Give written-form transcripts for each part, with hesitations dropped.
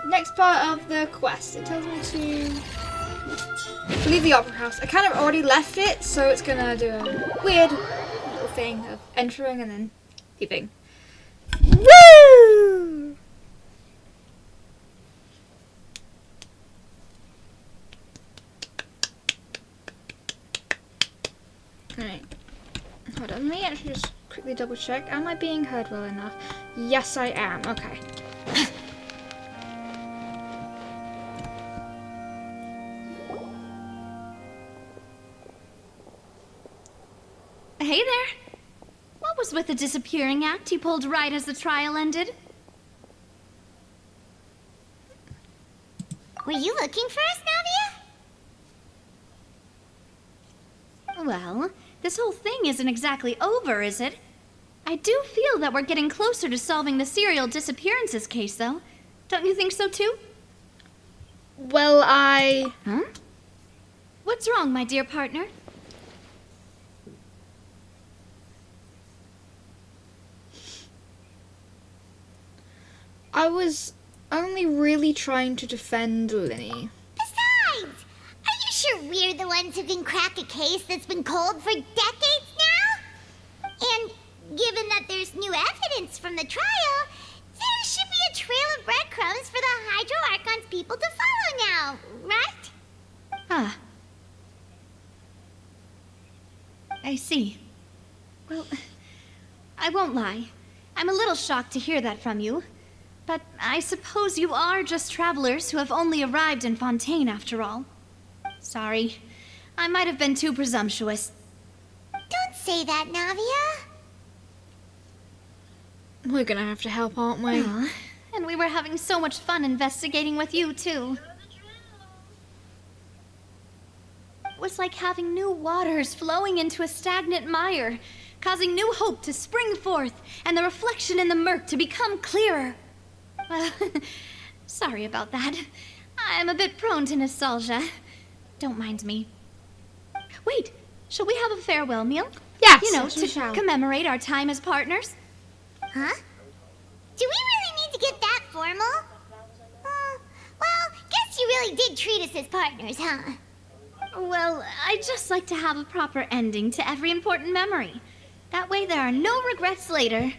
next part of the quest. It tells me to leave the opera house. I kind of already left it, so it's gonna do a weird little thing of entering and then leaving. Woo! Alright. Hold on, let me actually just quickly double check. Am I being heard well enough? Yes, I am. Okay. Hey there. What was with the disappearing act you pulled right as the trial ended? Were you looking for us, Navia? Well, this whole thing isn't exactly over, is it? I do feel that we're getting closer to solving the serial disappearances case, though. Don't you think so, too? Well, Huh? What's wrong, my dear partner? I was only really trying to defend Linny. Besides, are you sure we're the ones who can crack a case that's been cold for decades now? And given that there's new evidence from the trial, there should be a trail of breadcrumbs for the Hydro Archon's people to follow now, right? Ah. I see. Well, I won't lie. I'm a little shocked to hear that from you. But I suppose you are just travelers who have only arrived in Fontaine after all. Sorry. I might have been too presumptuous. Don't say that, Navia. We're gonna have to help, aren't we? Aw, and we were having so much fun investigating with you, too. It was like having new waters flowing into a stagnant mire, causing new hope to spring forth, and the reflection in the murk to become clearer. Well, sorry about that. I'm a bit prone to nostalgia. Don't mind me. Wait, shall we have a farewell meal? Yes, You know, yes, we to shall. commemorate our time as partners? Huh? Do we really need to get that formal? Well, guess you really did treat us as partners, huh? Well, I'd just like to have a proper ending to every important memory. That way there are no regrets later.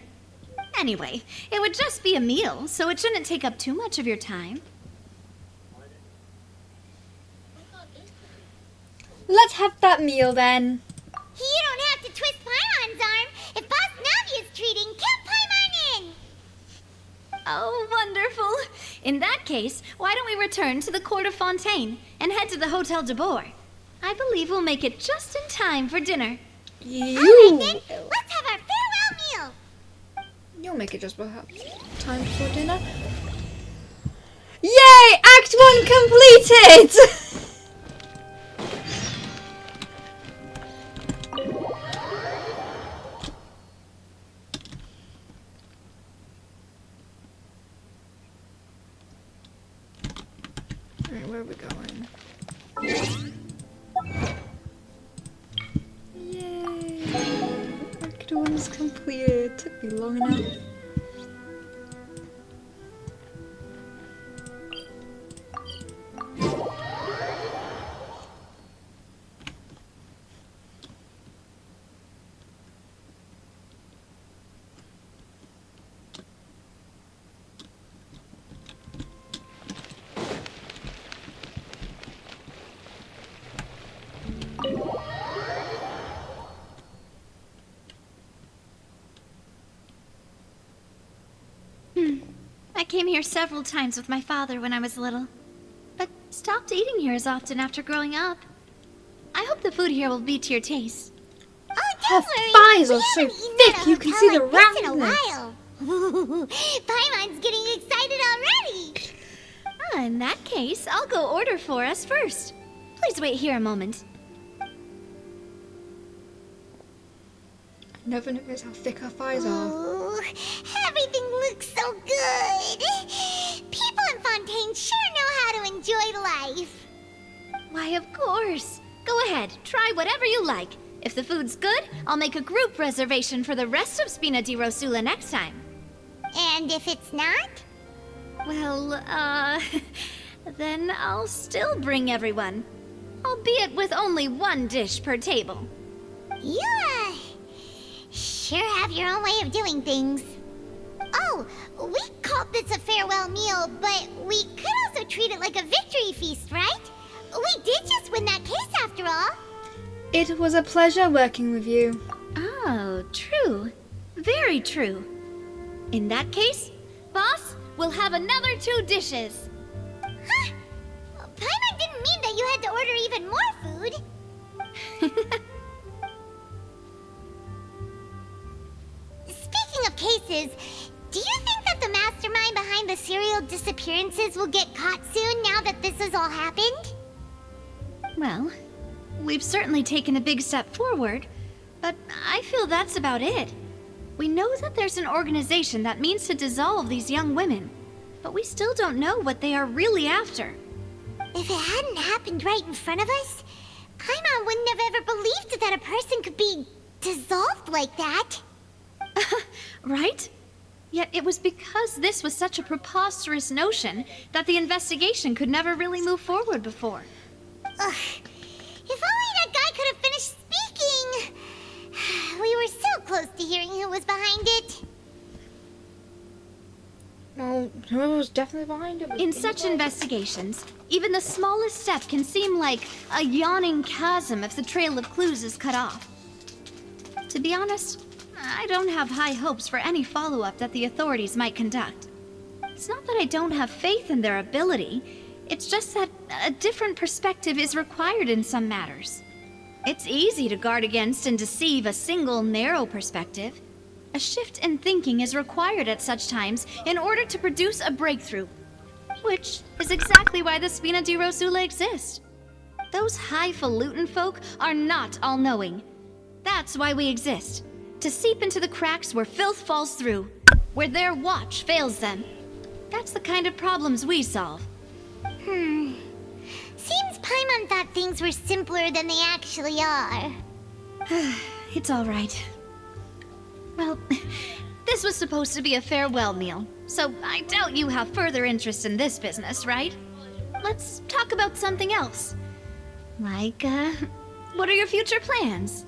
Anyway, it would just be a meal, so it shouldn't take up too much of your time. Let's have that meal then. You don't have to twist Paimon's arm. If Boss Navia's treating, count Paimon in. Oh, wonderful. In that case, why don't we return to the court of Fontaine and head to the Hotel de Boer? I believe we'll make it just in time for dinner. All right, then. Let's have our farewell meal. You'll make it just perhaps time for dinner. Yay! Act 1 completed! Alright, where are we going? Yay! Act 1's completed. Took me long enough. I came here several times with my father when I was little, but stopped eating here as often after growing up. I hope the food here will be to your taste. Oh, Her don't worry. thighs We are so haven't eaten at thick a you can hotel see the like this in a roundness. while. Paimon's getting excited already. In that case, I'll go order for us first. Please wait here a moment. Never noticed how thick her thighs are. Oh, everything looks so good. People in Fontaine sure know how to enjoy life. Why, of course. Go ahead, try whatever you like. If the food's good, I'll make a group reservation for the rest of Spina di Rosula next time. And if it's not? Well, then I'll still bring everyone. Albeit with only one dish per table. You, sure have your own way of doing things. Oh, we called this a farewell meal, but we could also treat it like a victory feast, right? We did just win that case after all. It was a pleasure working with you. Oh, true. Very true. In that case, boss, we'll have another 2 dishes. Huh? Paimon didn't mean that you had to order even more food. Speaking of cases, do you think that the mastermind behind the serial disappearances will get caught soon now that this has all happened? Well, we've certainly taken a big step forward, but I feel that's about it. We know that there's an organization that means to dissolve these young women, but we still don't know what they are really after. If it hadn't happened right in front of us, Paimon wouldn't have ever believed that a person could be dissolved like that. Right? Yet it was because this was such a preposterous notion that the investigation could never really move forward before. Ugh. If only that guy could have finished speaking! We were so close to hearing who was behind it. Well, whoever was definitely behind it was In such investigations, even the smallest step can seem like a yawning chasm if the trail of clues is cut off. To be honest, I don't have high hopes for any follow-up that the authorities might conduct. It's not that I don't have faith in their ability, it's just that a different perspective is required in some matters. It's easy to guard against and deceive a single narrow perspective. A shift in thinking is required at such times in order to produce a breakthrough. Which is exactly why the Spina di Rosula exists. Those highfalutin folk are not all-knowing. That's why we exist. To seep into the cracks where filth falls through. Where their watch fails them. That's the kind of problems we solve. Seems Paimon thought things were simpler than they actually are. It's all right. Well, this was supposed to be a farewell meal, so I doubt you have further interest in this business, right? Let's talk about something else. Like, what are your future plans?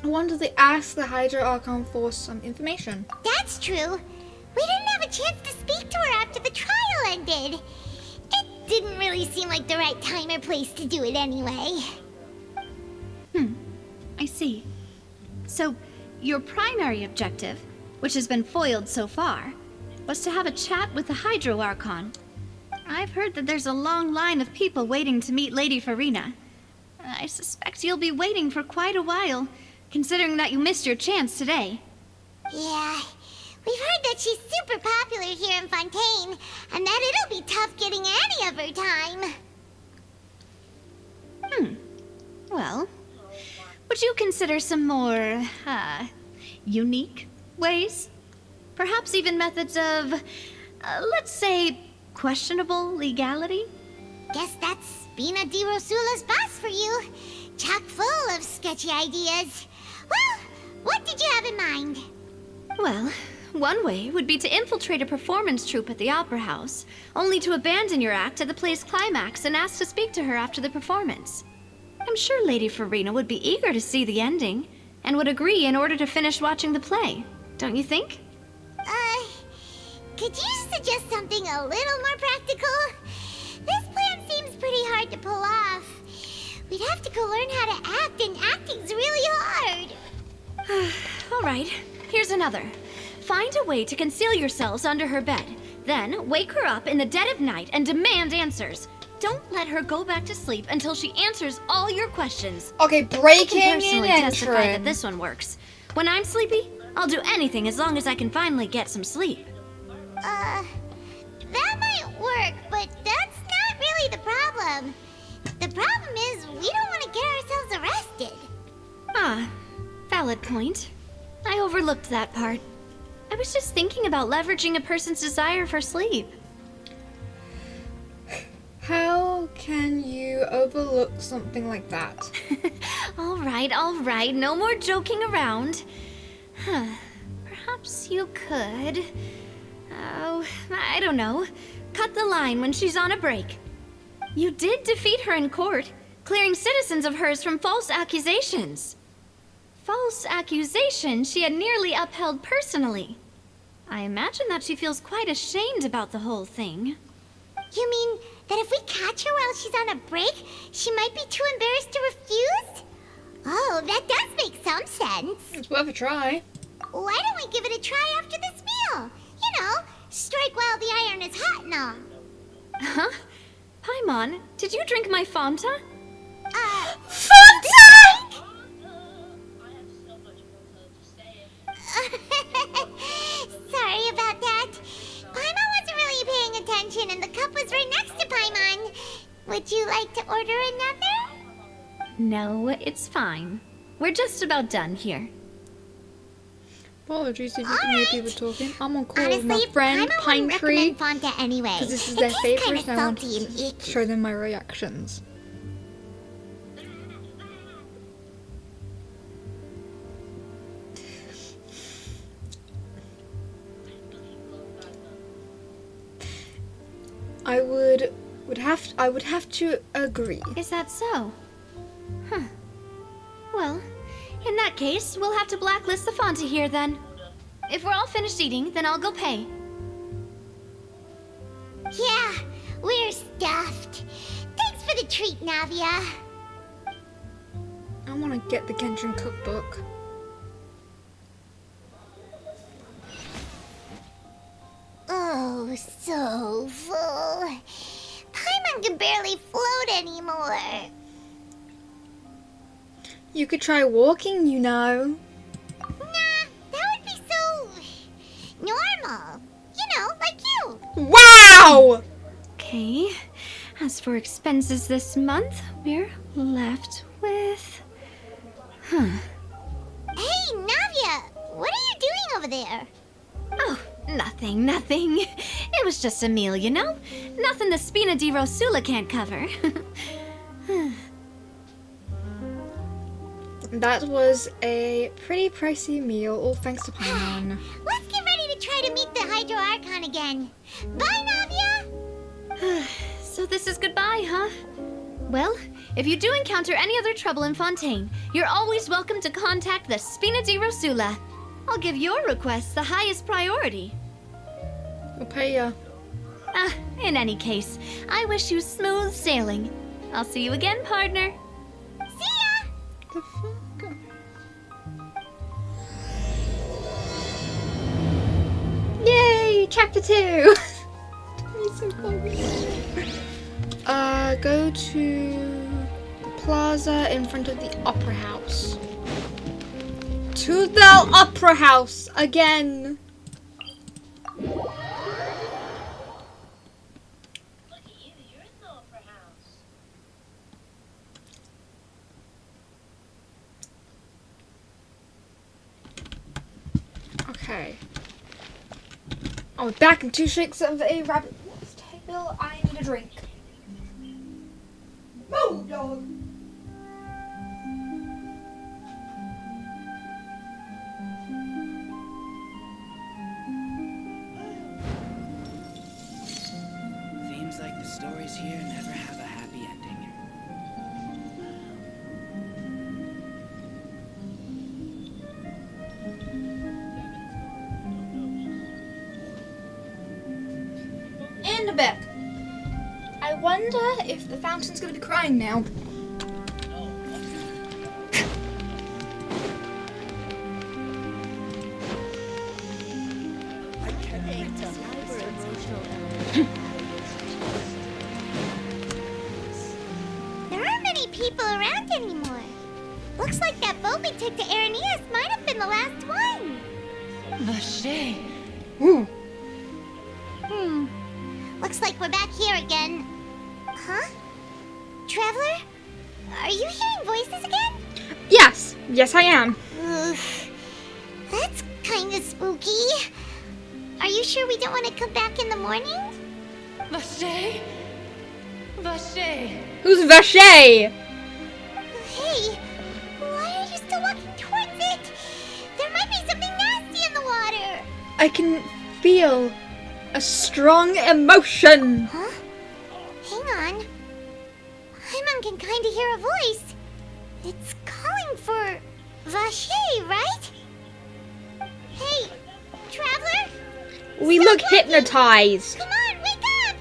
I wanted to ask the Hydra Archon for some information. That's true. We didn't have a chance to speak to her after the trial ended. It didn't really seem like the right time or place to do it anyway. I see. So, your primary objective, which has been foiled so far, was to have a chat with the Hydro Archon. I've heard that there's a long line of people waiting to meet Lady Farina. I suspect you'll be waiting for quite a while, considering that you missed your chance today. Yeah, we've heard that she's super popular here in Fontaine, and that it'll be tough getting any of her time. Well, would you consider some more, unique ways? Perhaps even methods of, let's say, questionable legality? Guess that's Spina di Rosula's boss for you. Chock full of sketchy ideas. Well, what did you have in mind? Well, one way would be to infiltrate a performance troupe at the Opera House, only to abandon your act at the play's climax and ask to speak to her after the performance. I'm sure Lady Farina would be eager to see the ending, and would agree in order to finish watching the play, don't you think? Could you suggest something a little more practical? This plan seems pretty hard to pull off. We'd have to go learn how to act, and acting's really hard. All right, here's another. Find a way to conceal yourselves under her bed. Then wake her up in the dead of night and demand answers. Don't let her go back to sleep until she answers all your questions. Okay, I breaking can and personally testify that entering. this one works. When I'm sleepy, I'll do anything as long as I can finally get some sleep. That might work, but that's not really the problem. The problem is we don't want to get ourselves arrested. Ah, valid point. I overlooked that part. I was just thinking about leveraging a person's desire for sleep. How can you overlook something like that? All right, no more joking around. Perhaps you could... Oh, I don't know. Cut the line when she's on a break. You did defeat her in court, clearing citizens of hers from false accusations. False accusations she had nearly upheld personally. I imagine that she feels quite ashamed about the whole thing. You mean that if we catch her while she's on a break, she might be too embarrassed to refuse? Oh, that does make some sense. It's worth a try. Why don't we give it a try after this meal? You know, strike while the iron is hot and all. Huh? Paimon, did you drink my Fanta? Fontaine! Sorry about that. Paimon wasn't really paying attention and the cup was right next to Paimon. Would you like to order another? No, it's fine. We're just about done here. Apologies if you can hear people talking. I'm on call with my Honestly, friend Paimon Pine wouldn't Tree recommend Fonta anyway. because this is It their tastes favorite kinda and I want salty and to icky. show them my reactions. I would have to agree. Is that so? Huh. Well, in that case, we'll have to blacklist the Fanta here then. If we're all finished eating, then I'll go pay. Yeah, we're stuffed. Thanks for the treat, Navia. I want to get the Genshin cookbook. Oh, so full. Paimon can barely float anymore. You could try walking, you know. Nah, that would be so normal. You know, like you. Wow! Okay. As for expenses this month, we're left with... Huh. Hey, Navia, what are you doing over there? Oh, nothing. It was just a meal, you know? Nothing the Spina di Rosula can't cover. That was a pretty pricey meal, all thanks to Paimon. Let's get ready to try to meet the Hydro Archon again. Bye, Navia! So this is goodbye, huh? Well, if you do encounter any other trouble in Fontaine, you're always welcome to contact the Spina di Rosula. I'll give your requests the highest priority. I'll pay ya. In any case, I wish you smooth sailing. I'll see you again, partner. See ya! The fuck? Yay! Chapter 2! He's so close. Go to the plaza in front of the opera house. To the opera house again. Okay. Oh, back in 2 shakes of a rabbit tail. I need a drink. Move, dog. Seems like the stories here never have a happy ending. And back. I wonder if the fountain's gonna be crying now. There aren't many people around anymore. Looks like that boat we took to Araneas might have been the last one. Vache. Ooh. Looks like we're back here again. Huh? Traveler? Are you hearing voices again? Yes. Yes, I am. Ugh. That's kind of spooky. Are you sure we don't want to come back in the morning? Vache? Who's Vache? Hey, why are you still walking towards it? There might be something I can feel a strong emotion. Huh? Hang on. Paimon can kind of hear a voice. It's calling for Vache, right? Hey, traveler? We look hypnotized. Come on, wake up!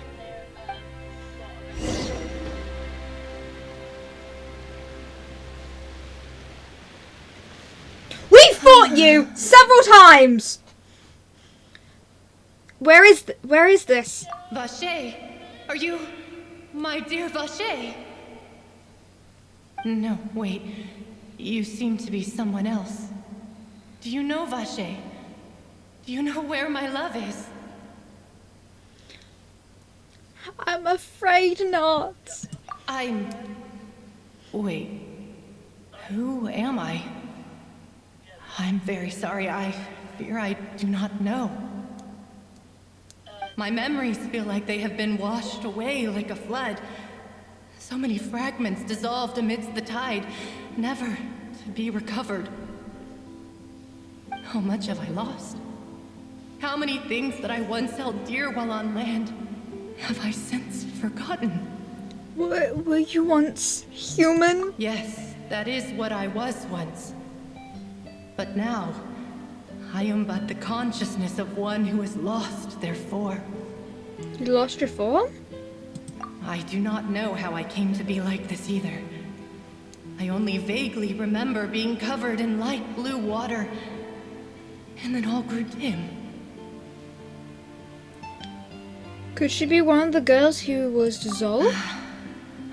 We fought you several times. Where is this? Vache, are you my dear Vache? No, wait. You seem to be someone else. Do you know Vache? Do you know where my love is? I'm afraid not. Wait. Who am I? I'm very sorry. I fear I do not know. My memories feel like they have been washed away like a flood. So many fragments dissolved amidst the tide, never to be recovered. How much have I lost? How many things that I once held dear while on land have I since forgotten? Were you once human? Yes, that is what I was once. But now, I am but the consciousness of one who is lost, therefore. You lost your form? I do not know how I came to be like this either. I only vaguely remember being covered in light blue water, and then all grew dim. Could she be one of the girls who was dissolved?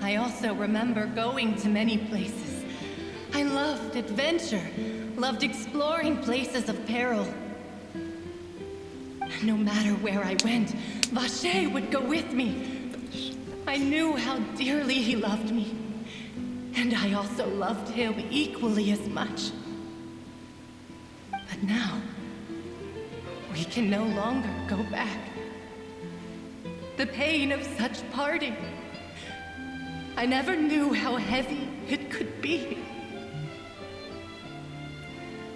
I also remember going to many places. I loved adventure, loved exploring places of peril. No matter where I went, Vache would go with me. I knew how dearly he loved me, and I also loved him equally as much. But now, we can no longer go back. The pain of such parting, I never knew how heavy it could be.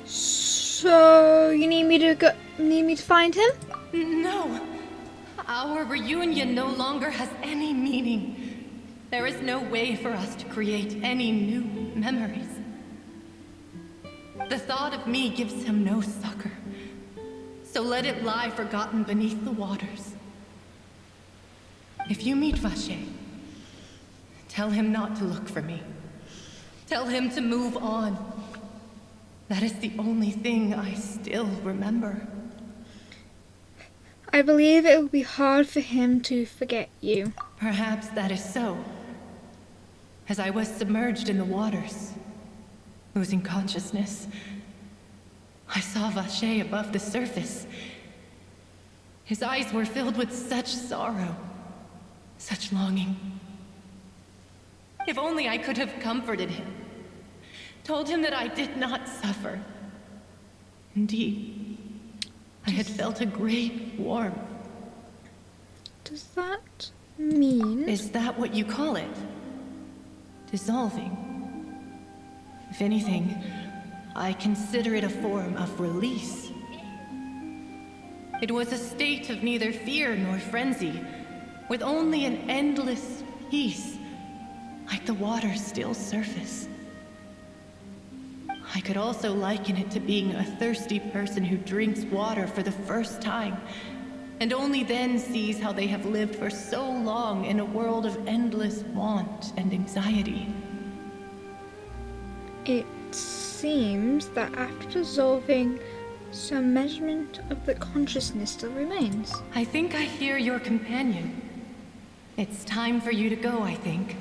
So you need me to find him? No. Our reunion no longer has any meaning. There is no way for us to create any new memories. The thought of me gives him no succor. So let it lie forgotten beneath the waters. If you meet Vache, tell him not to look for me. Tell him to move on. That is the only thing I still remember. I believe it would be hard for him to forget you. Perhaps that is so. As I was submerged in the waters, losing consciousness, I saw Vache above the surface. His eyes were filled with such sorrow, such longing. If only I could have comforted him, told him that I did not suffer. Indeed, I had felt a great warmth. Does that mean... Is that what you call it? Dissolving? If anything, I consider it a form of release. It was a state of neither fear nor frenzy, with only an endless peace, like the water's still surface. I could also liken it to being a thirsty person who drinks water for the first time, and only then sees how they have lived for so long in a world of endless want and anxiety. It seems that after dissolving, some measurement of the consciousness still remains. I think I hear your companion. It's time for you to go, I think.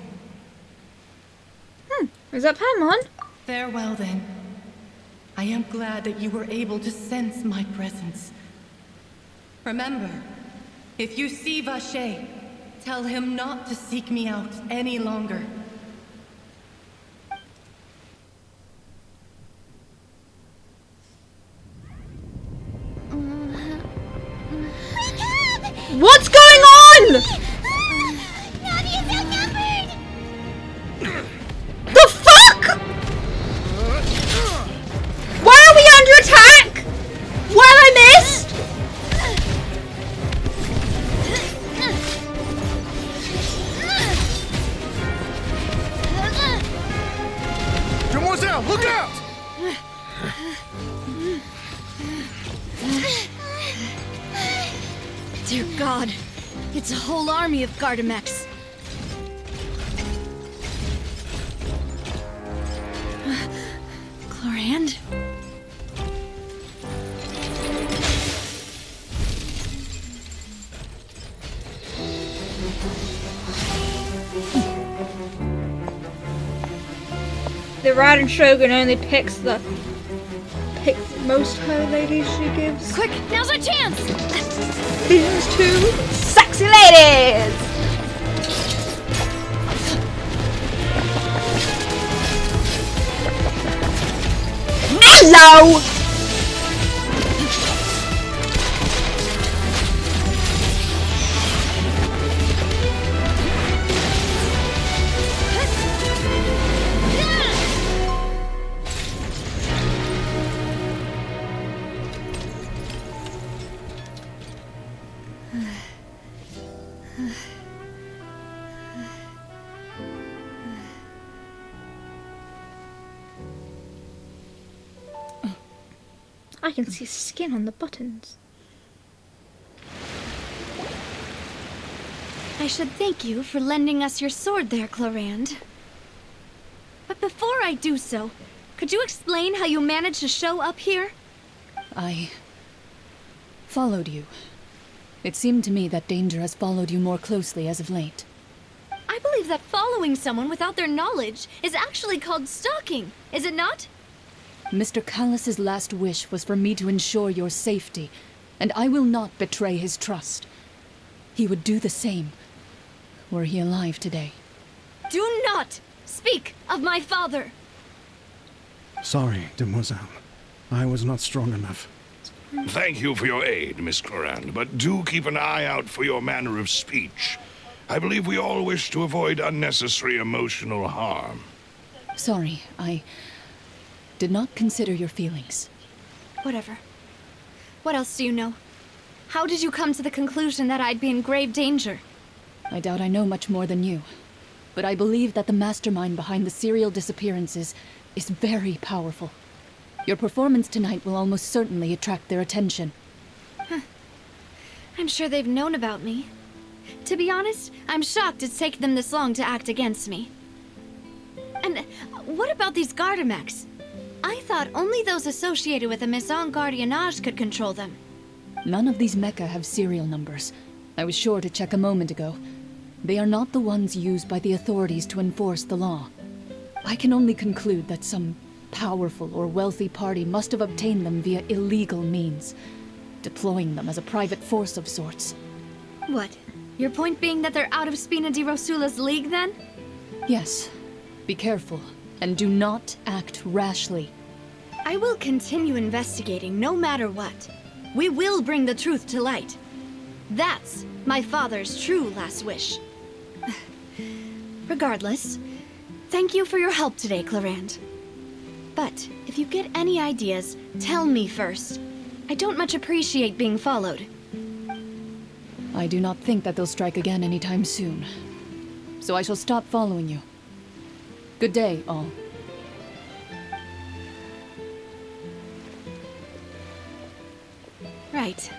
Is that Paimon? Farewell, then. I am glad that you were able to sense my presence. Remember, if you see Vache, tell him not to seek me out any longer. What's going on? Navia's outnumbered! The fuck? Why are we under attack? What have I missed? Dear God, it's a whole army of Gardamex. Chlorand? The Riding Shogun only picks the most her ladies she gives. Quick, now's our chance! These two sexy ladies! Hello! I can see skin on the buttons. I should thank you for lending us your sword there, Chlorand. But before I do so, could you explain how you managed to show up here? I followed you. It seemed to me that danger has followed you more closely as of late. I believe that following someone without their knowledge is actually called stalking, is it not? Mr. Callus's last wish was for me to ensure your safety, and I will not betray his trust. He would do the same, were he alive today. Do not speak of my father! Sorry, demoiselle. I was not strong enough. Thank you for your aid, Miss Clorand, but do keep an eye out for your manner of speech. I believe we all wish to avoid unnecessary emotional harm. Sorry, I did not consider your feelings. Whatever. What else do you know? How did you come to the conclusion that I'd be in grave danger? I doubt I know much more than you, but I believe that the mastermind behind the serial disappearances is very powerful. Your performance tonight will almost certainly attract their attention. I'm sure they've known about me. To be honest, I'm shocked it's taken them this long to act against me. And what about these Gardamex? I thought only those associated with the Maison Gardiennage could control them. None of these mecha have serial numbers. I was sure to check a moment ago. They are not the ones used by the authorities to enforce the law. I can only conclude that some powerful or wealthy party must have obtained them via illegal means, deploying them as a private force of sorts. What? Your point being that they're out of Spina di Rosula's league, then? Yes. Be careful, and do not act rashly. I will continue investigating no matter what. We will bring the truth to light. That's my father's true last wish. Regardless, thank you for your help today, Clorand. But if you get any ideas, tell me first. I don't much appreciate being followed. I do not think that they'll strike again anytime soon. So I shall stop following you. Good day, all. Right.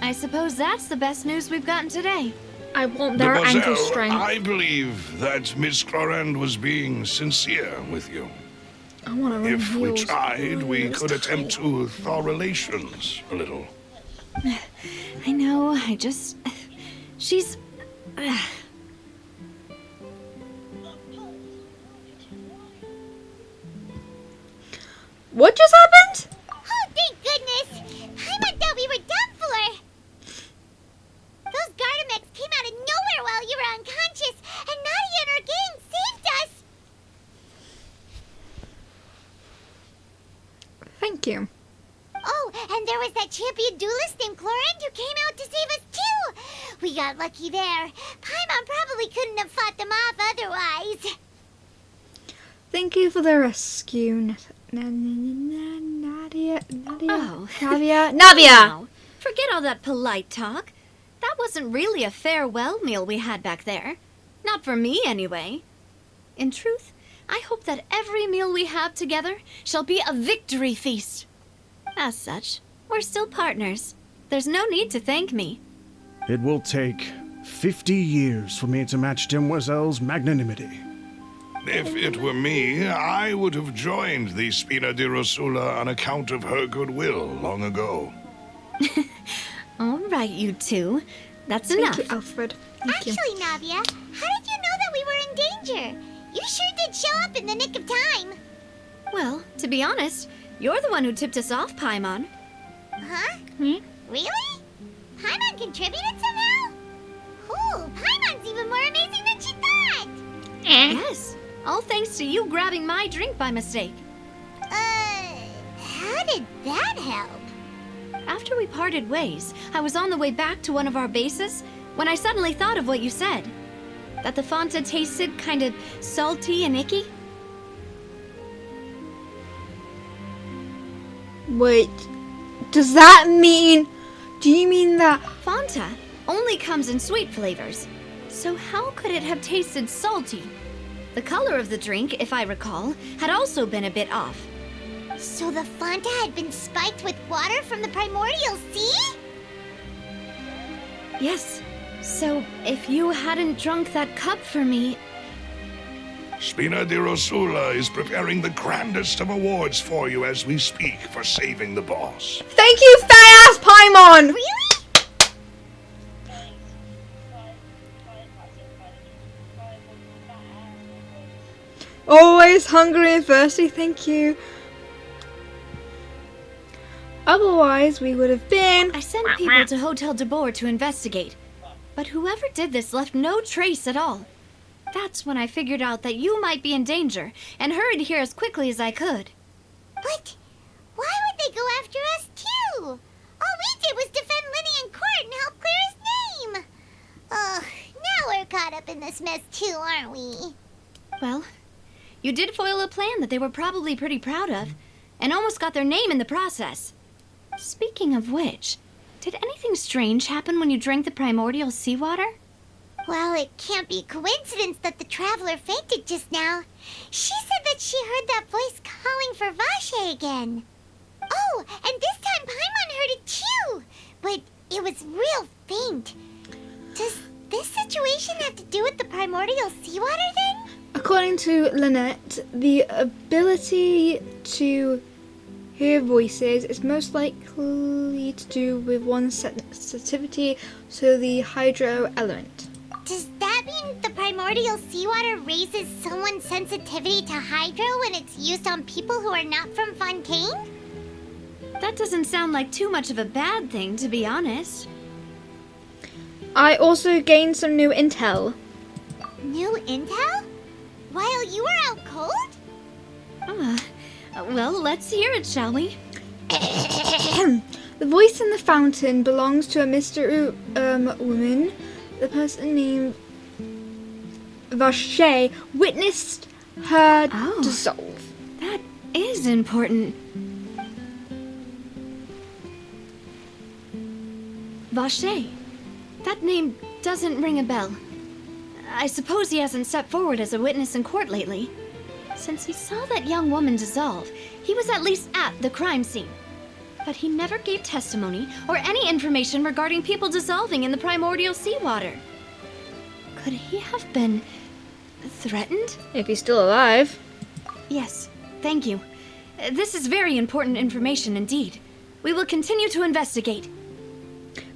I suppose that's the best news we've gotten today. I want their ankle Mademoiselle, strength. I believe that Miss Clorand was being sincere with you. I want to run If we heels. tried, we It's could attempt tight. to thaw relations a little. I know, I just... She's... What just happened? Oh, thank goodness! I thought we were done for! Those Gardamex came out of nowhere while you were unconscious, and Nadia and her gang saved us! Thank you. Oh, and there was that champion duelist named Clorand who came out to save us too! We got lucky there. Paimon probably couldn't have fought them off otherwise. Thank you for the rescue, Nadia. Oh. Navia. Now, forget all that polite talk. That wasn't really a farewell meal we had back there. Not for me, anyway. In truth, I hope that every meal we have together shall be a victory feast. As such, we're still partners. There's no need to thank me. It will take 50 years for me to match Demoiselle's magnanimity. If it were me, I would have joined the Spina di Rosula on account of her goodwill long ago. All right, you two. That's enough. Thank you, Alfred. Thank you. Actually, Navia, how did you know that we were in danger? You sure did show up in the nick of time. Well, to be honest, you're the one who tipped us off, Paimon. Huh? Really? Paimon contributed somehow? Ooh, Paimon's even more amazing than she thought! Yes, all thanks to you grabbing my drink by mistake. How did that help? After we parted ways, I was on the way back to one of our bases when I suddenly thought of what you said. That the Fanta tasted kind of salty and icky. Wait, does that mean... Do you mean that... Fanta only comes in sweet flavors, so how could it have tasted salty? The color of the drink, if I recall, had also been a bit off. So the Fanta had been spiked with water from the primordial sea? Yes, so if you hadn't drunk that cup for me... Spina di Rosula is preparing the grandest of awards for you as we speak for saving the boss. Thank you, fat-ass Paimon! Really? Always hungry and thirsty, thank you. Otherwise, we would have been... I sent people to Hotel de Boer to investigate, but whoever did this left no trace at all. That's when I figured out that you might be in danger and hurried here as quickly as I could. But why would they go after us too? All we did was defend Linny in court and help clear his name. Ugh, now we're caught up in this mess too, aren't we? Well, you did foil a plan that they were probably pretty proud of, and almost got their name in the process. Speaking of which, did anything strange happen when you drank the primordial seawater? Well, it can't be a coincidence that the traveler fainted just now. She said that she heard that voice calling for Vache again. Oh, and this time Paimon heard it too, but it was real faint. Does this situation have to do with the primordial seawater then? According to Lynette, the ability to hear voices is most likely to do with one's sensitivity to the hydro element. Does that mean the primordial seawater raises someone's sensitivity to hydro when it's used on people who are not from Fontaine? That doesn't sound like too much of a bad thing, to be honest. I also gained some new intel. New intel? While you were out cold? Well, let's hear it, shall we? The voice in the fountain belongs to a mystery woman. The person named Vache witnessed her dissolve. That is important. Vache. That name doesn't ring a bell. I suppose he hasn't stepped forward as a witness in court lately. Since he saw that young woman dissolve, he was at least at the crime scene. But he never gave testimony or any information regarding people dissolving in the primordial seawater. Could he have been threatened? If he's still alive. Yes, thank you. This is very important information indeed. We will continue to investigate.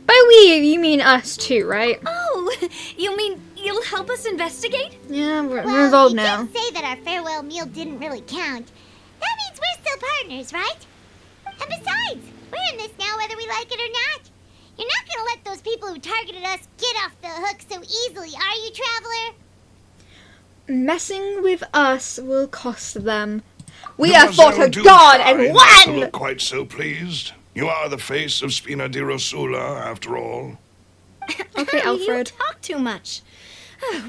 By we, you mean us too, right? Oh, you mean you'll help us investigate? Yeah, we're Well, involved you now. did say that our farewell meal didn't really count. That means we're still partners, right? And besides, we're in this now whether we like it or not. You're not gonna let those people who targeted us get off the hook so easily, are you, Traveler? Messing with us will cost them. We have fought a Mademoiselle, do god try and not to won! look quite so pleased. You are the face of Spina di Rosula, after all. Okay, You Alfred. talk too much.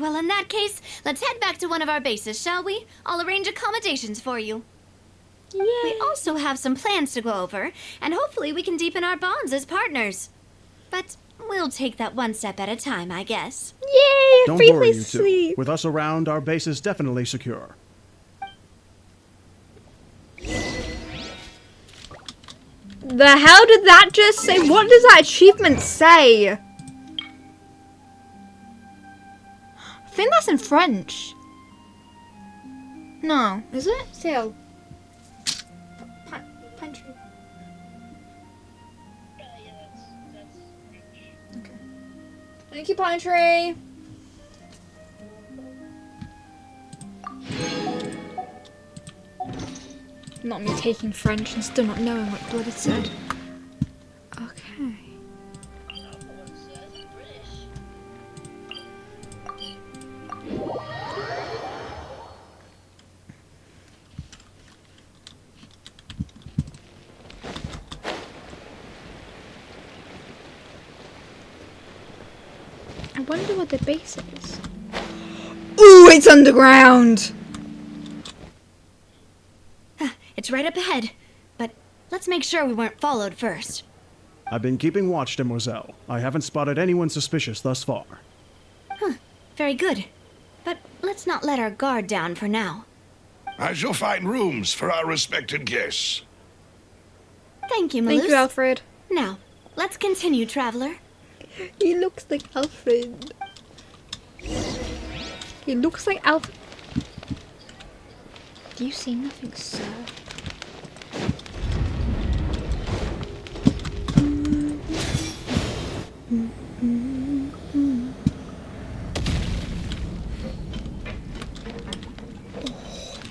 Well, in that case, let's head back to one of our bases, shall we? I'll arrange accommodations for you. We also have some plans to go over, and hopefully we can deepen our bonds as partners. But we'll take that one step at a time, I guess. Yay! Don't Free worry, place you to two. sleep. With us around, our base is definitely secure. The hell did that just say? What does that achievement say? I think that's in French. No, is it? Still. Pantry. Okay. Thank you, Pantry. Not me taking French and still not knowing what blood it said. Okay. I wonder what the base is. Ooh, it's underground! It's right up ahead, but let's make sure we weren't followed first. I've been keeping watch, Demoiselle. I haven't spotted anyone suspicious thus far. Very good. But let's not let our guard down for now. I shall find rooms for our respected guests. Thank you, Malus. Thank you, Alfred. Now, let's continue, traveler. He looks like Alfred. He looks like Alfred. Do you see nothing, sir?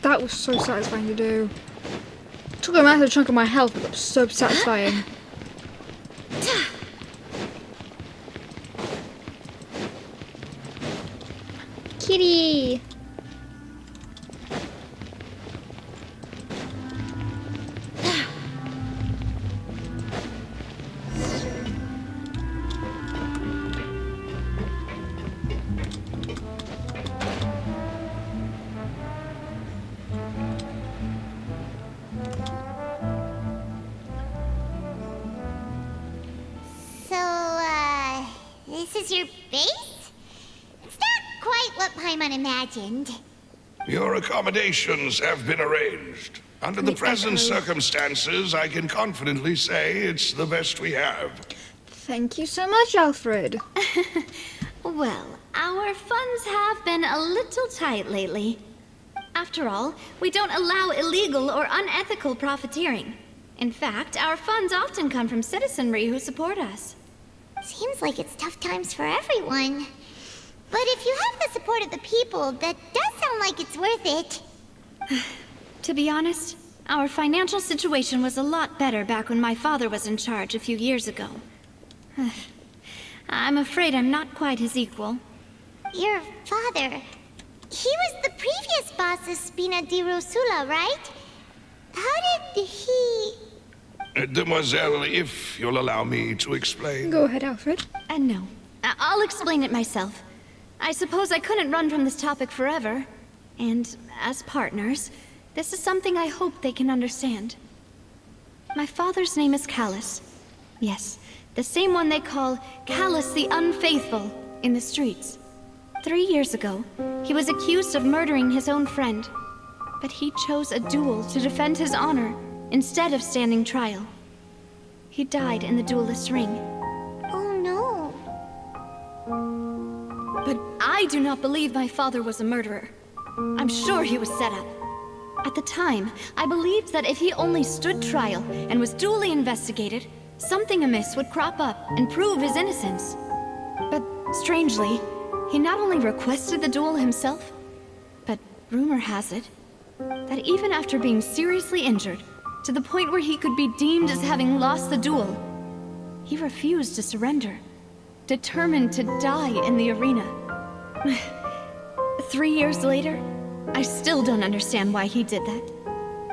That was so satisfying to do. Took a massive chunk of my health, but it was so satisfying. Kitty! This is your base? It's not quite what Paimon imagined. Your accommodations have been arranged. Under the present circumstances, I can confidently say it's the best we have. Thank you so much, Alfred. Well, our funds have been a little tight lately. After all, we don't allow illegal or unethical profiteering. In fact, our funds often come from citizenry who support us. Seems like it's tough times for everyone. But if you have the support of the people, that does sound like it's worth it. To be honest, our financial situation was a lot better back when my father was in charge a few years ago. I'm afraid I'm not quite his equal. Your father... he was the previous boss of Spina di Rosula, right? How did he... Demoiselle, if you'll allow me to explain. Go ahead, Alfred. No. I'll explain it myself. I suppose I couldn't run from this topic forever. And as partners, this is something I hope they can understand. My father's name is Callus. Yes, the same one they call Callus the Unfaithful in the streets. 3 years ago, he was accused of murdering his own friend. But he chose a duel to defend his honor instead of standing trial. He died in the duelist's ring. Oh no. But I do not believe my father was a murderer. I'm sure he was set up. At the time, I believed that if he only stood trial and was duly investigated, something amiss would crop up and prove his innocence. But strangely, he not only requested the duel himself, but rumor has it that even after being seriously injured, to the point where he could be deemed as having lost the duel, he refused to surrender, determined to die in the arena. 3 years later, I still don't understand why he did that.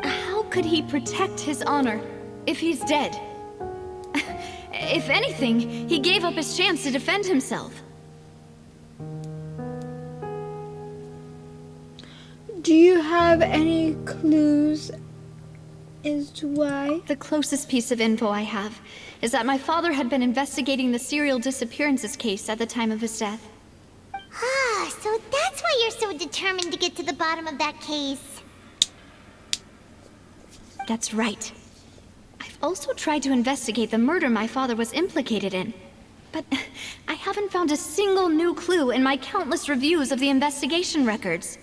How could he protect his honor if he's dead? If anything, he gave up his chance to defend himself. Do you have any clues as to why? The closest piece of info I have is that my father had been investigating the serial disappearances case at the time of his death. Ah, so that's why you're so determined to get to the bottom of that case. That's right. I've also tried to investigate the murder my father was implicated in. But I haven't found a single new clue in my countless reviews of the investigation records.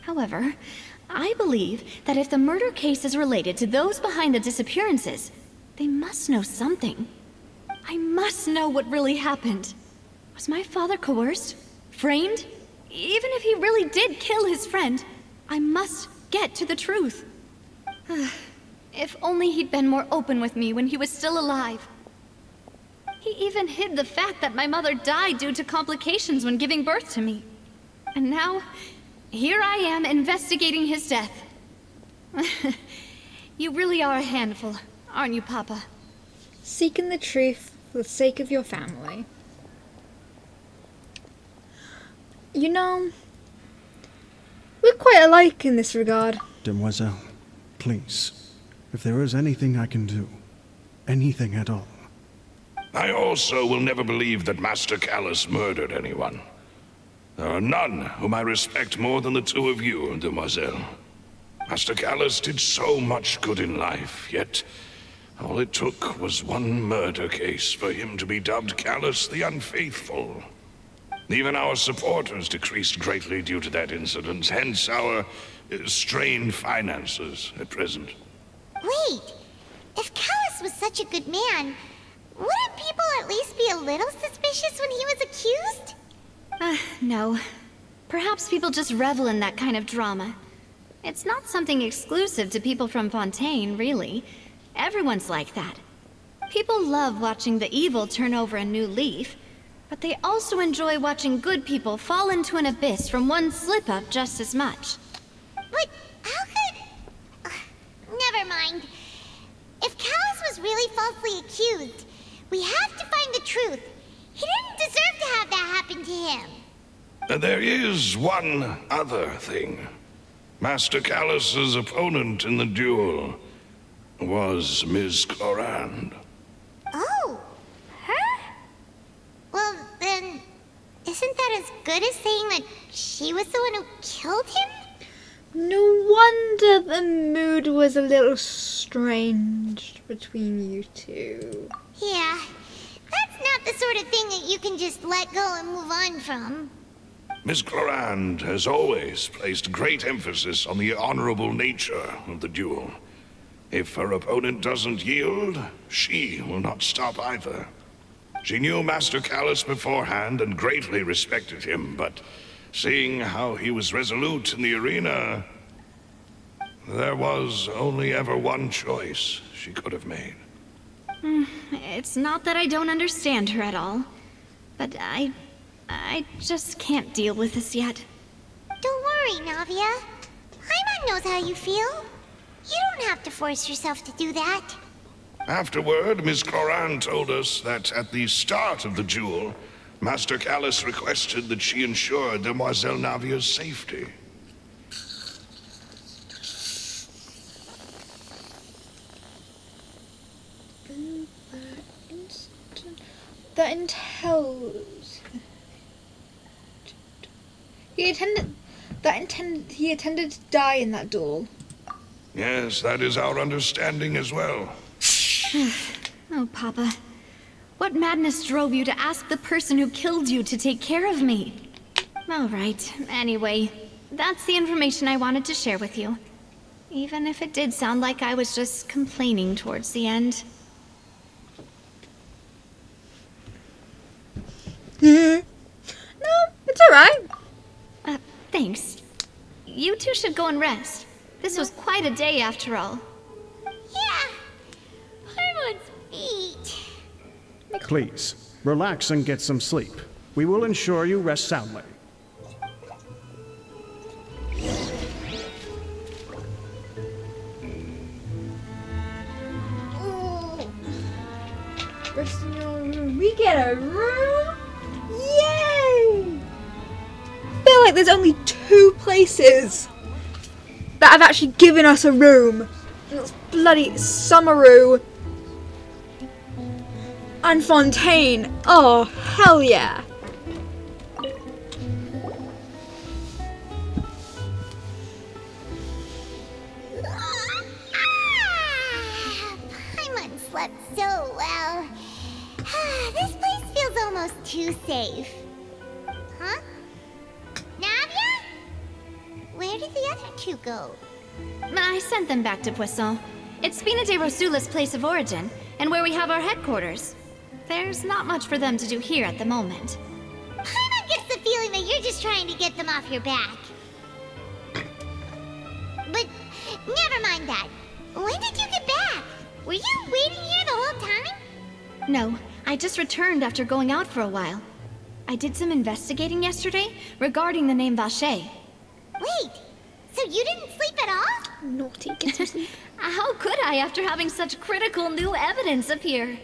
However, I believe that if the murder case is related to those behind the disappearances, they must know something. I must know what really happened. Was my father coerced? Framed? Even if he really did kill his friend, I must get to the truth. If only he'd been more open with me when he was still alive. He even hid the fact that my mother died due to complications when giving birth to me. And now, here I am investigating his death. You really are a handful, aren't you, Papa? Seeking the truth for the sake of your family. You know, we're quite alike in this regard. Demoiselle, please, if there is anything I can do, anything at all. I also will never believe that Master Callus murdered anyone. There are none whom I respect more than the two of you, Demoiselle. Master Callus did so much good in life, yet all it took was one murder case for him to be dubbed Callus the Unfaithful. Even our supporters decreased greatly due to that incident, hence our strained finances at present. Wait, if Callus was such a good man, wouldn't people at least be a little suspicious when he was accused? No. Perhaps people just revel in that kind of drama. It's not something exclusive to people from Fontaine, really. Everyone's like that. People love watching the evil turn over a new leaf, but they also enjoy watching good people fall into an abyss from one slip-up just as much. But how could... never mind. If Callus was really falsely accused, we have to find the truth. He didn't deserve to have that happen to him. There is one other thing. Master Callus's opponent in the duel was Ms. Clorand. Oh, her? Well, then, isn't that as good as saying that she was the one who killed him? No wonder the mood was a little strange between you two. Yeah, that's not the sort of thing that you can just let go and move on from. Miss Clorand has always placed great emphasis on the honorable nature of the duel. If her opponent doesn't yield, she will not stop either. She knew Master Callus beforehand and greatly respected him, but seeing how he was resolute in the arena, there was only ever one choice she could have made. It's not that I don't understand her at all, but I just can't deal with this yet. Don't worry, Navia. Paimon knows how you feel. You don't have to force yourself to do that. Afterward, Miss Clorand told us that at the start of the duel, Master Callus requested that she ensure Demoiselle Navia's safety. That entails he intended to die in that duel. Yes, that is our understanding as well. Oh, Papa. What madness drove you to ask the person who killed you to take care of me? All right, anyway, that's the information I wanted to share with you. Even if it did sound like I was just complaining towards the end. No, it's alright. Thanks. You two should go and rest. This was quite a day after all. Yeah. Paimon's feet. Please, relax and get some sleep. We will ensure you rest soundly. Ooh. Rest in your room. We get a room? Yay! I feel like there's only 2 places that have actually given us a room. And it's bloody Summeroo and Fontaine. Oh, hell yeah. Paimon, slept so well. This place feels almost too safe. Huh? Navia? Where did the other two go? I sent them back to Poisson. It's Spina de Rosula's place of origin, and where we have our headquarters. There's not much for them to do here at the moment. Paimon gets the feeling that you're just trying to get them off your back. But never mind that. When did you get back? Were you waiting here the whole time? No, I just returned after going out for a while. I did some investigating yesterday regarding the name Vacher. Wait, so you didn't sleep at all? Naughty, get to sleep. How could I after having such critical new evidence appear?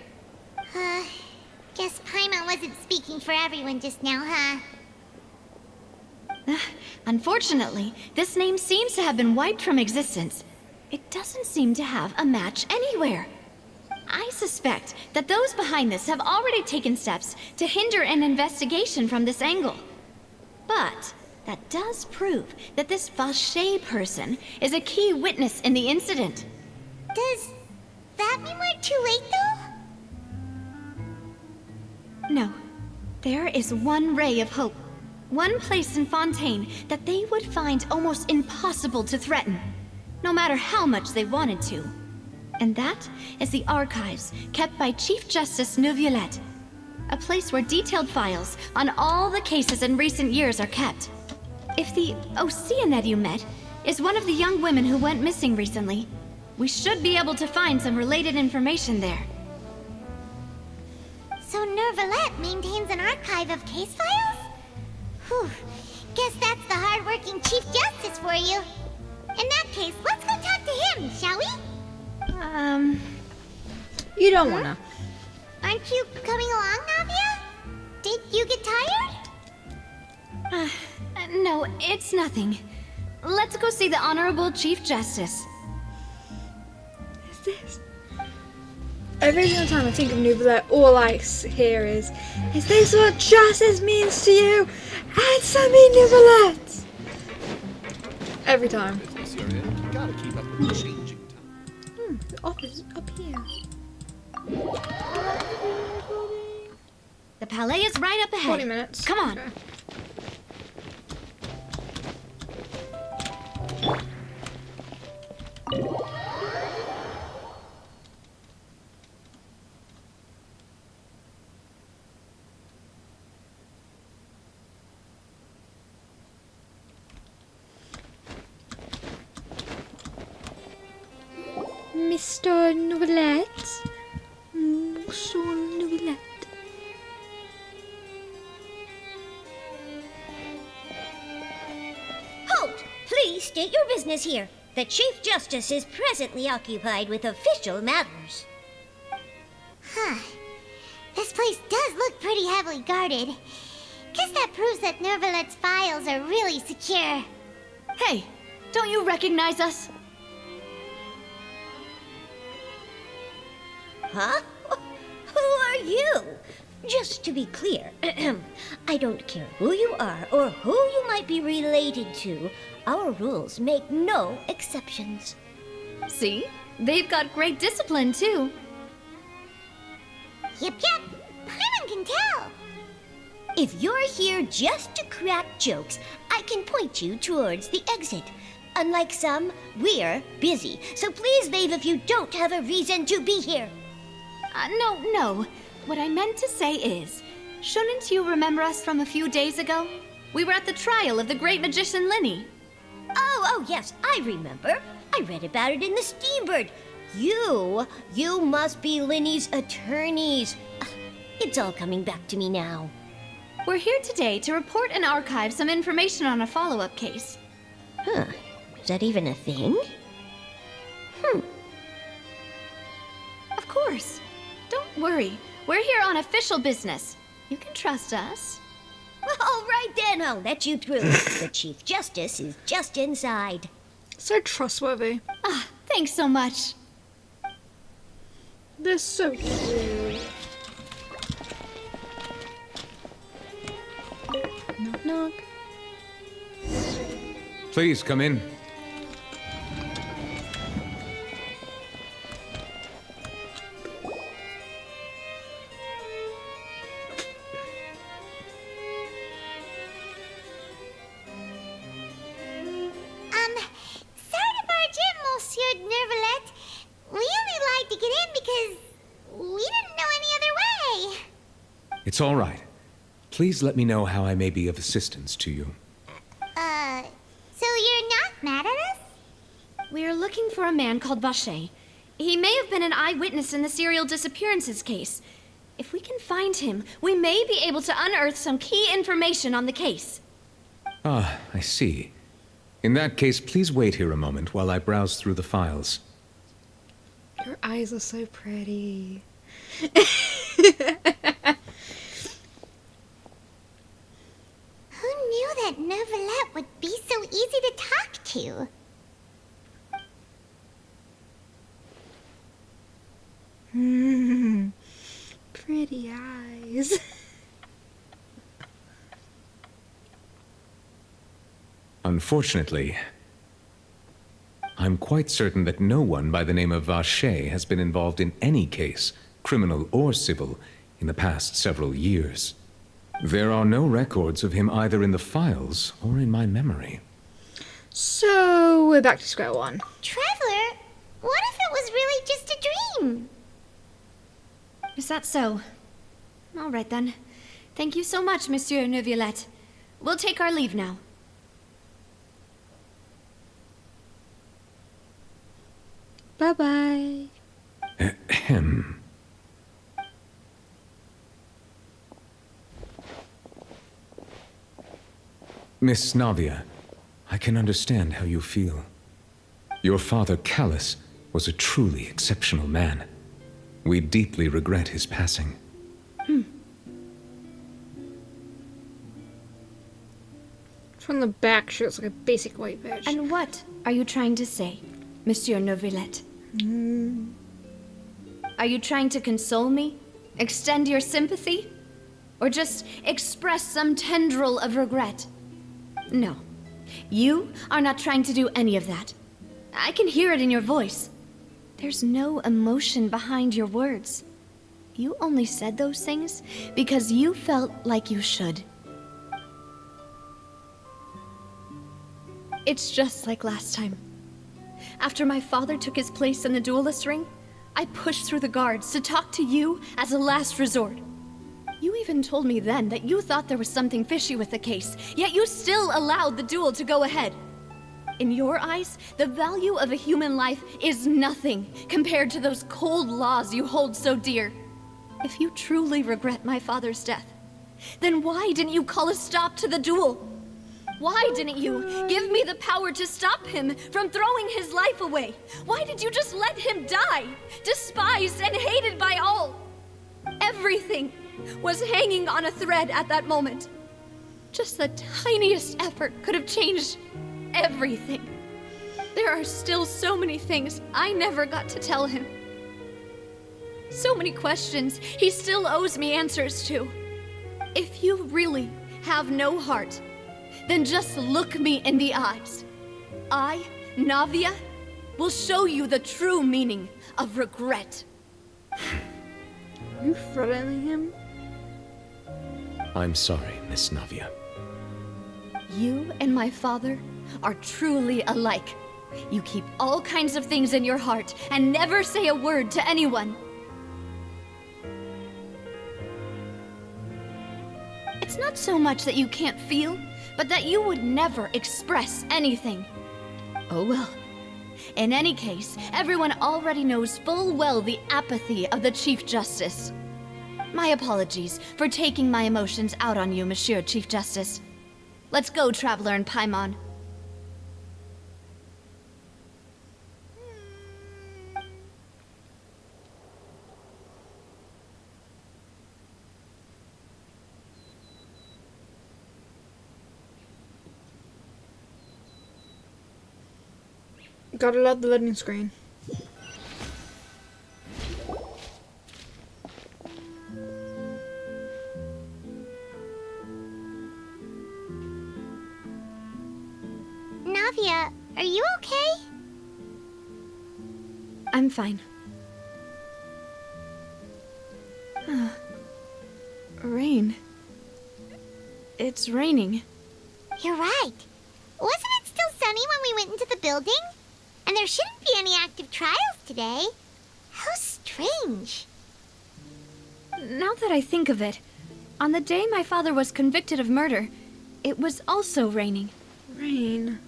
Guess Paimon wasn't speaking for everyone just now, huh? Unfortunately, this name seems to have been wiped from existence. It doesn't seem to have a match anywhere. I suspect that those behind this have already taken steps to hinder an investigation from this angle. But that does prove that this Vacher person is a key witness in the incident. Does that mean we're too late, though? No. There is one ray of hope. One place in Fontaine that they would find almost impossible to threaten, no matter how much they wanted to. And that is the archives kept by Chief Justice Neuvillette. A place where detailed files on all the cases in recent years are kept. If the Oceanette you met is one of the young women who went missing recently, we should be able to find some related information there. So Neuvillette maintains an archive of case files? Whew. Guess that's the hard-working Chief Justice for you. In that case, let's go talk to him, shall we? You don't wanna. Aren't you coming along, Navia? Did you get tired? No, it's nothing. Let's go see the Honorable Chief Justice. Is this? Every single time I think of Neuvillette, all I hear is this what justice means to you? Answer me, Neuvillette! Every time. Gotta keep up with the changing time. The office is up here. The Palais is right up ahead. 40 minutes. Come on. Okay. Mr. Neuvillette? Mr. Neuvillette. Halt! Please state your business here. The Chief Justice is presently occupied with official matters. Huh. This place does look pretty heavily guarded. Guess that proves that Neuvillette's files are really secure. Hey, don't you recognize us? Huh? Who are you? Just to be clear, I don't care who you are or who you might be related to. Our rules make no exceptions. See? They've got great discipline, too. Yep. Paimon can tell. If you're here just to crack jokes, I can point you towards the exit. Unlike some, we're busy, so please leave if you don't have a reason to be here. No. What I meant to say is, shouldn't you remember us from a few days ago? We were at the trial of the great magician Linny. Oh, yes, I remember. I read about it in the Steambird. You must be Linny's attorneys. It's all coming back to me now. We're here today to report and archive some information on a follow-up case. Huh. Is that even a thing? Of course. Don't worry. We're here on official business. You can trust us. All right then, I'll let you through. The Chief Justice is just inside. So trustworthy. Thanks so much. They're so cute. Knock, knock. Please come in. because we didn't know any other way. It's all right. Please let me know how I may be of assistance to you. So you're not mad at us? We're looking for a man called Vacher. He may have been an eyewitness in the serial disappearances case. If we can find him, we may be able to unearth some key information on the case. Ah, I see. In that case, please wait here a moment while I browse through the files. Your eyes are so pretty. Who knew that Neuvillette would be so easy to talk to? Pretty eyes. Unfortunately, I'm quite certain that no one by the name of Vacher has been involved in any case, criminal or civil, in the past several years. There are no records of him either in the files or in my memory. So, we're back to square one. Traveler, what if it was really just a dream? Is that so? All right then. Thank you so much, Monsieur Neuvillette. We'll take our leave now. Bye-bye. Ahem. Miss Navia, I can understand how you feel. Your father, Callus, was a truly exceptional man. We deeply regret his passing. From the back, sure, it's like a basic white badge. And what are you trying to say, Monsieur Neuvillette? Are you trying to console me? Extend your sympathy? Or just express some tendril of regret? No. You are not trying to do any of that. I can hear it in your voice. There's no emotion behind your words. You only said those things because you felt like you should. It's just like last time. After my father took his place in the duelist ring, I pushed through the guards to talk to you as a last resort. You even told me then that you thought there was something fishy with the case, yet you still allowed the duel to go ahead. In your eyes, the value of a human life is nothing compared to those cold laws you hold so dear. If you truly regret my father's death, then why didn't you call a stop to the duel? Why didn't you give me the power to stop him from throwing his life away? Why did you just let him die, despised and hated by all? Everything was hanging on a thread at that moment. Just the tiniest effort could have changed everything. There are still so many things I never got to tell him. So many questions he still owes me answers to. If you really have no heart, then just look me in the eyes. I, Navia, will show you the true meaning of regret. Are you threatening him? I'm sorry, Miss Navia. You and my father are truly alike. You keep all kinds of things in your heart and never say a word to anyone. It's not so much that you can't feel, but that you would never express anything. Oh well. In any case, everyone already knows full well the apathy of the Chief Justice. My apologies for taking my emotions out on you, Monsieur Chief Justice. Let's go, Traveler and Paimon. Gotta love the loading screen. Navia, are you okay? I'm fine. Rain. It's raining. You're right. Wasn't it still sunny when we went into the building? And there shouldn't be any active trials today. How strange. strange. Now that I think of it, on the day my father was convicted of murder, it was also raining. Rain.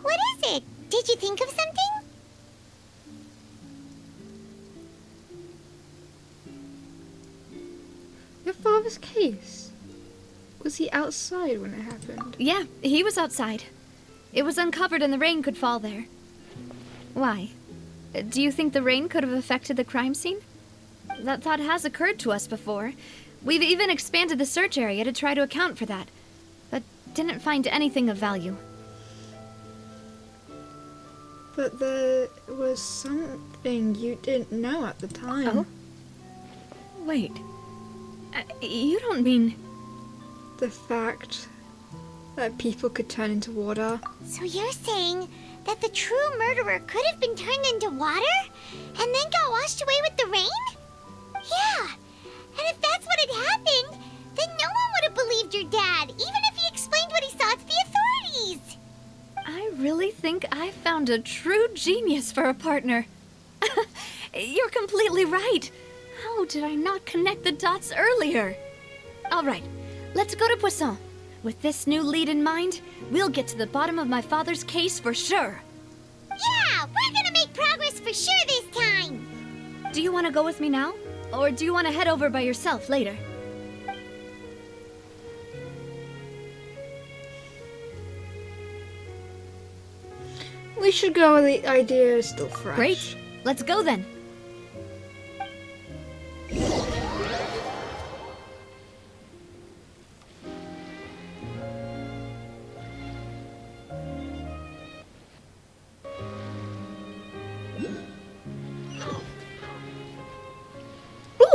What is it? Did you think of something? Your father's case? Was he outside when it happened? Yeah, he was outside. It was uncovered and the rain could fall there. Why? Do you think the rain could have affected the crime scene? That thought has occurred to us before. We've even expanded the search area to try to account for that, but didn't find anything of value. But there was something you didn't know at the time. Oh? Wait. You don't mean... The fact that people could turn into water. So you're saying that the true murderer could have been turned into water and then got washed away with the rain? Yeah, and if that's what had happened, then no one would have believed your dad, even if he explained what he saw to the authorities. I really think I found a true genius for a partner. You're completely right. How did I not connect the dots earlier? All right, let's go to Poisson. With this new lead in mind, we'll get to the bottom of my father's case for sure. Yeah, we're gonna make progress for sure this time. Do you want to go with me now? Or do you want to head over by yourself later? We should go while the idea is still fresh. Great. Let's go then.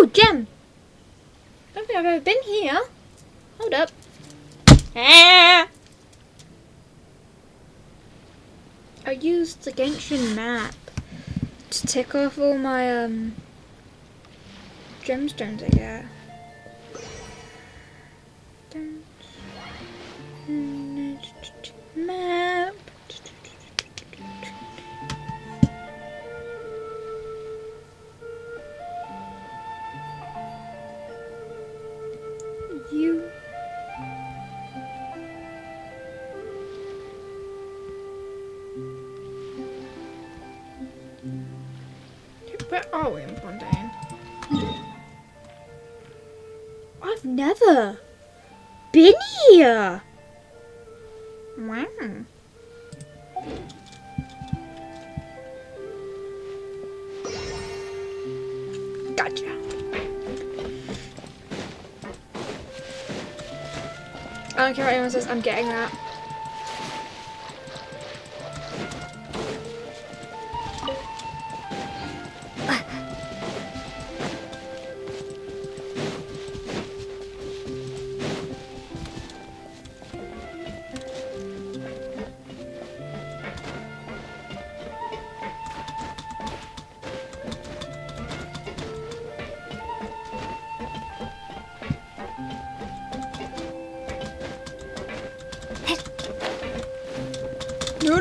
Ooh, gem! I don't think I've ever been here. Hold up. Ah! I used the Genshin map to tick off all my gemstones I get. Map. You. Where are we in Fontaine? I've never been here. Wow. Gotcha. I don't care what anyone says, I'm getting that. No.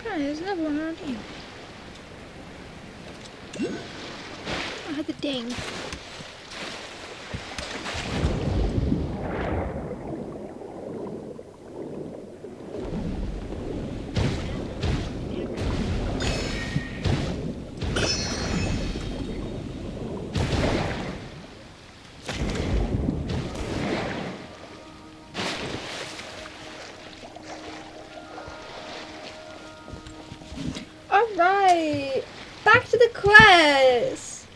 Okay, there's another one around here. I had the ding. Alright, back to the quest.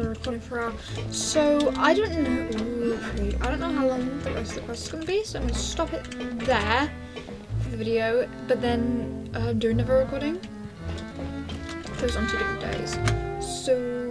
another recording for an hour. So I don't know. I don't know how long the rest of the quest is gonna be. So I'm gonna stop it there for the video, but then do another recording. Goes on 2 different days. So